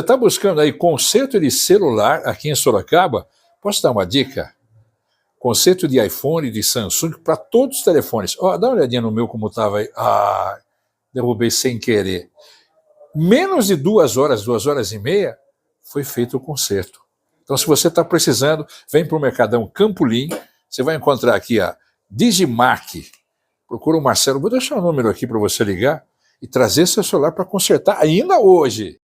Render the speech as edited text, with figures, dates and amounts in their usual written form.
está buscando aí conserto de celular aqui em Sorocaba? Posso dar uma dica? Conserto de iPhone, de Samsung, para todos os telefones. Ó, dá uma olhadinha no meu como estava aí. Ah, derrubei sem querer. Menos de 2 horas, 2 horas e meia, foi feito o conserto. Então, se você está precisando, vem para o Mercadão Campolim, você vai encontrar aqui a Digimark. Procura o Marcelo, vou deixar o número aqui para você ligar e trazer seu celular para consertar ainda hoje.